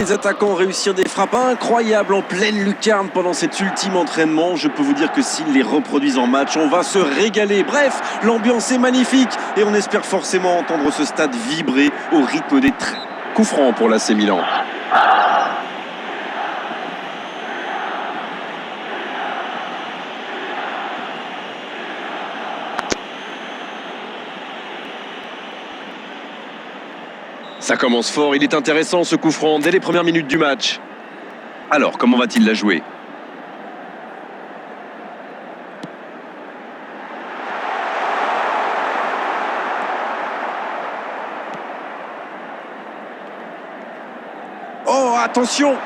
les attaquants réussir des frappes incroyables en pleine lucarne pendant cet ultime entraînement. Je peux vous dire que s'ils les reproduisent en match, on va se régaler. Bref, l'ambiance est magnifique et on espère forcément entendre ce stade vibrer au rythme des coups francs pour l'AC Milan. Ça commence fort, il est intéressant ce coup franc dès les premières minutes du match. Alors, comment va-t-il la jouer? Oh, attention!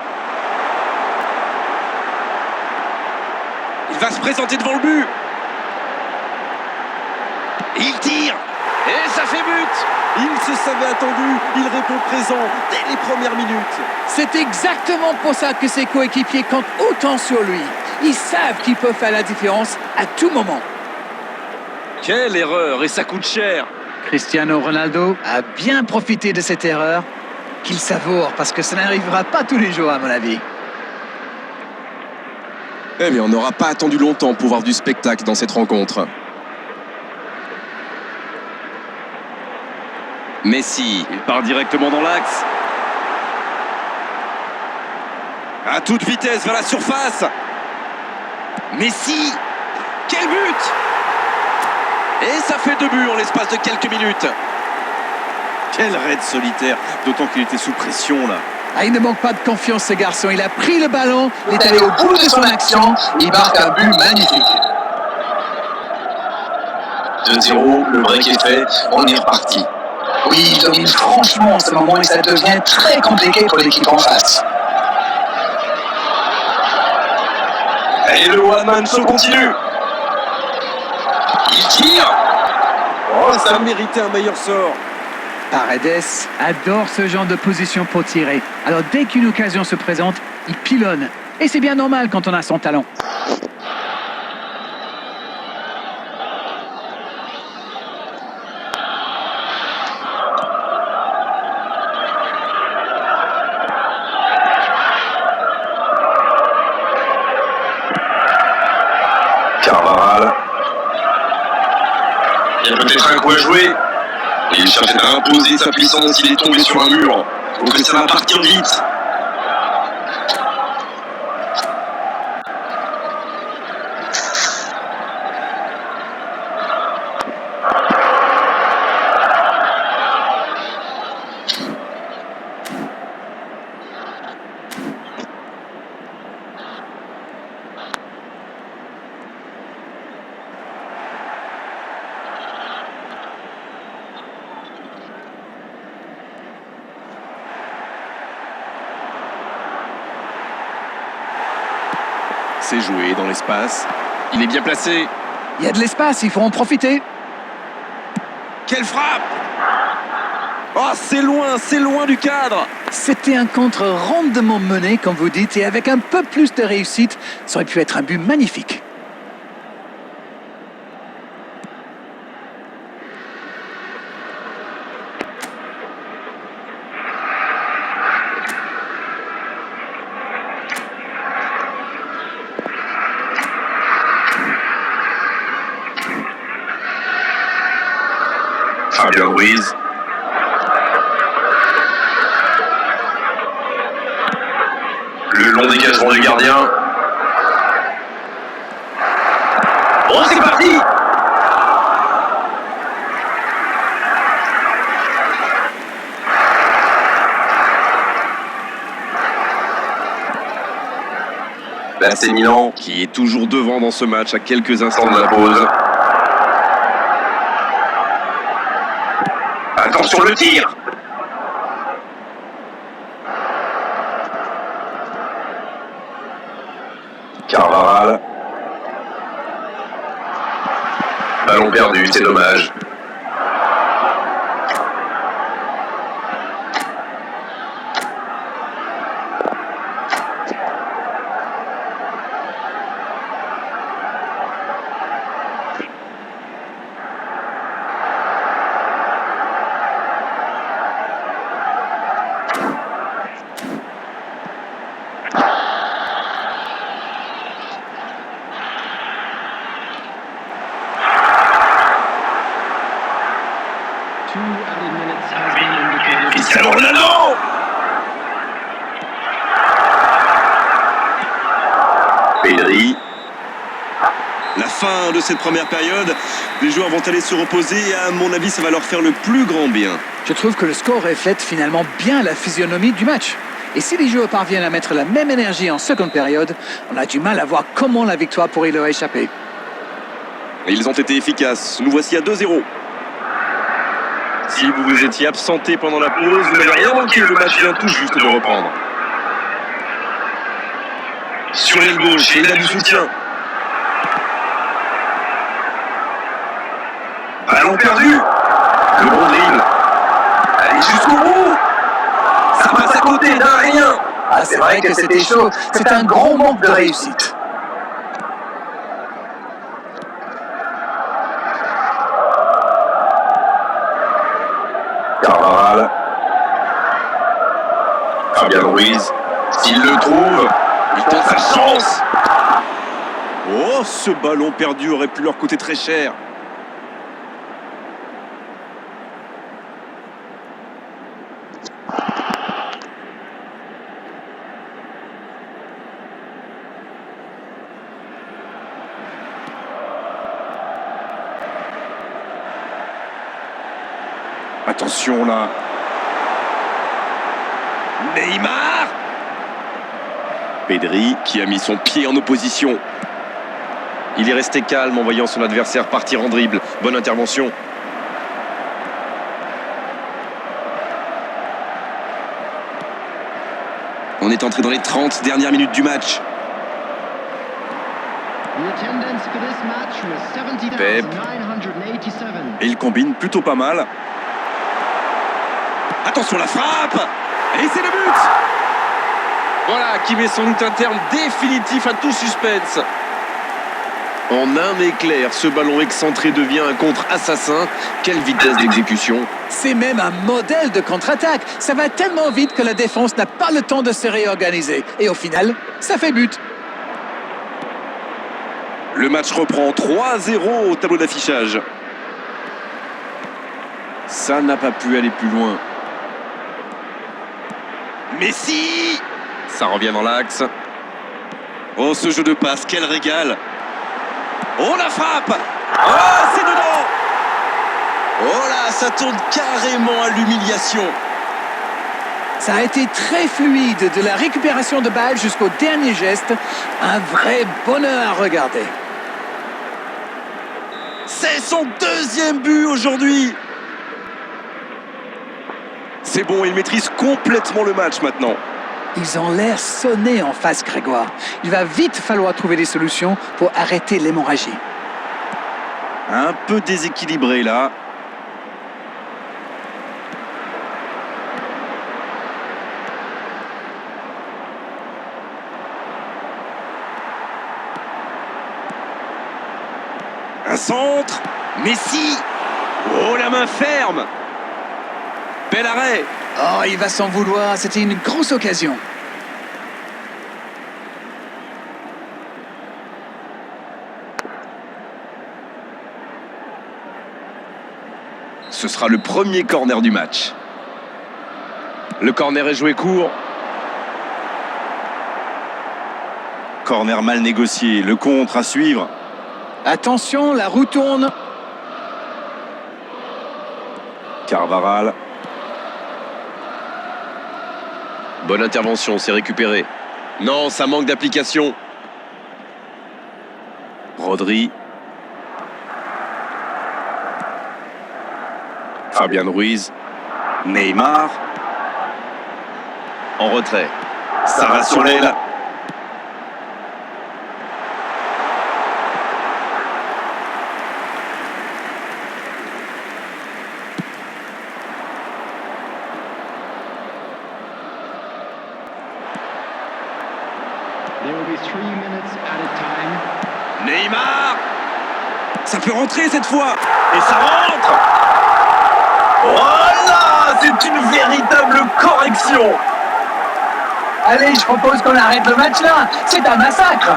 Il va se présenter devant le but. Il tire! Et ça fait but! Il se savait attendu, il répond présent dès les premières minutes. C'est exactement pour ça que ses coéquipiers comptent autant sur lui. Ils savent qu'ils peuvent faire la différence à tout moment. Quelle erreur, et ça coûte cher. Cristiano Ronaldo a bien profité de cette erreur, qu'il savoure, parce que ça n'arrivera pas tous les jours à mon avis. Eh mais on n'aura pas attendu longtemps pour voir du spectacle dans cette rencontre. Messi, il part directement dans l'axe. À toute vitesse vers la surface. Messi, quel but! Et ça fait 2 buts en l'espace de quelques minutes. Quel raid solitaire, d'autant qu'il était sous pression là. Ah, il ne manque pas de confiance ce garçon, il a pris le ballon, il est allé au bout de son action, il marque un but magnifique. 2-0, le break est fait, on est reparti. Oui, il domine franchement en ce moment et ça devient très compliqué pour l'équipe en face. Et le one-man show continue. Il tire. Oh, ça méritait un meilleur sort. Paredes adore ce genre de position pour tirer. Alors dès qu'une occasion se présente, il pilonne. Et c'est bien normal quand on a son talent. Carvajal. Il y a peut-être un coup à jouer. Il cherchait à imposer sa puissance, il est tombé sur un mur. Donc ça va partir vite. C'est joué dans l'espace. Il est bien placé. Il y a de l'espace, il faut en profiter. Quelle frappe! Oh, c'est loin du cadre. C'était un contre rondement mené, comme vous dites, et avec un peu plus de réussite, ça aurait pu être un but magnifique. Fabien Ruiz. Le long dégagement du gardien. Oh, c'est parti! Là, c'est Milan qui est toujours devant dans ce match à quelques instants de la pause. Attention le tir! Carvajal. Ballon perdu, c'est dommage. Pedri. La fin de cette première période, les joueurs vont aller se reposer et à mon avis ça va leur faire le plus grand bien. Je trouve que le score reflète finalement bien la physionomie du match. Et si les joueurs parviennent à mettre la même énergie en seconde période, on a du mal à voir comment la victoire pourrait leur échapper. Ils ont été efficaces, nous voici à 2-0. Si vous vous étiez absenté pendant la pause, vous n'avez rien manqué, le match vient tout juste de reprendre. Sur l'aile gauche, et il a du soutien. Ballon perdu. Le bon dribble. Allez jusqu'au bout. Ça passe à côté d'un rien. Ah, c'est vrai que c'était chaud. C'est un gros manque de réussite. Carvajal. Fabian Ruiz. S'il le trouve, il tente sa chance. Oh, ce ballon perdu aurait pu leur coûter très cher. Attention là. Neymar. Pedri qui a mis son pied en opposition. Il est resté calme en voyant son adversaire partir en dribble. Bonne intervention. On est entré dans les 30 dernières minutes du match. Pep. Et il combine plutôt pas mal. Attention la frappe. Et c'est le but. Voilà qui met sans doute un terme définitif à tout suspense. En un éclair, ce ballon excentré devient un contre-assassin. Quelle vitesse d'exécution. C'est même un modèle de contre-attaque. Ça va tellement vite que la défense n'a pas le temps de se réorganiser. Et au final, ça fait but. Le match reprend 3-0 au tableau d'affichage. Ça n'a pas pu aller plus loin. Messi! Ça revient dans l'axe. Oh, ce jeu de passe, quel régal! Oh, la frappe! Oh, c'est dedans! Oh là, ça tourne carrément à l'humiliation. Ça a été très fluide, de la récupération de balle jusqu'au dernier geste. Un vrai bonheur à regarder. C'est son deuxième but aujourd'hui. C'est bon, il maîtrise complètement le match maintenant. Ils ont l'air sonnés en face, Grégoire. Il va vite falloir trouver des solutions pour arrêter l'hémorragie. Un peu déséquilibré là. Un centre. Messi. Oh, la main ferme. Bel arrêt. Oh, il va s'en vouloir. C'était une grosse occasion. Ce sera le premier corner du match. Le corner est joué court. Corner mal négocié. Le contre à suivre. Attention, la roue tourne. Carvajal. Bonne intervention, c'est récupéré. Non, ça manque d'application. Rodri. Fabian Ruiz. Neymar. En retrait. Ça va sur l'aile. Neymar. Ça peut rentrer cette fois. Et ça rentre. Voilà, c'est une véritable correction. Allez, je propose qu'on arrête le match là. C'est un massacre.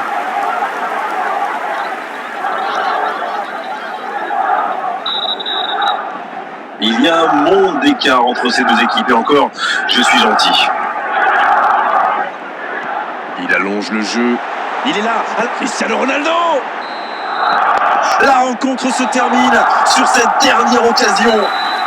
Il y a un monde d'écart entre ces deux équipes et encore, je suis gentil. Il allonge le jeu. Il est là, Cristiano Ronaldo. La rencontre se termine sur cette dernière occasion.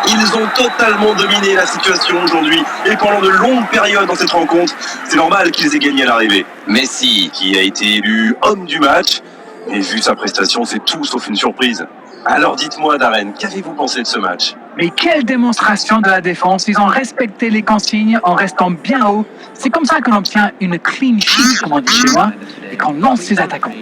Ils ont totalement dominé la situation aujourd'hui et pendant de longues périodes dans cette rencontre, c'est normal qu'ils aient gagné à l'arrivée. Messi, qui a été élu homme du match, et vu sa prestation, c'est tout sauf une surprise. Alors dites-moi, Darren, qu'avez-vous pensé de ce match? Mais quelle démonstration de la défense. Ils ont respecté les consignes en restant bien haut. C'est comme ça qu'on obtient une clean sheet, comme on dit chez moi, et qu'on lance ses attaquants.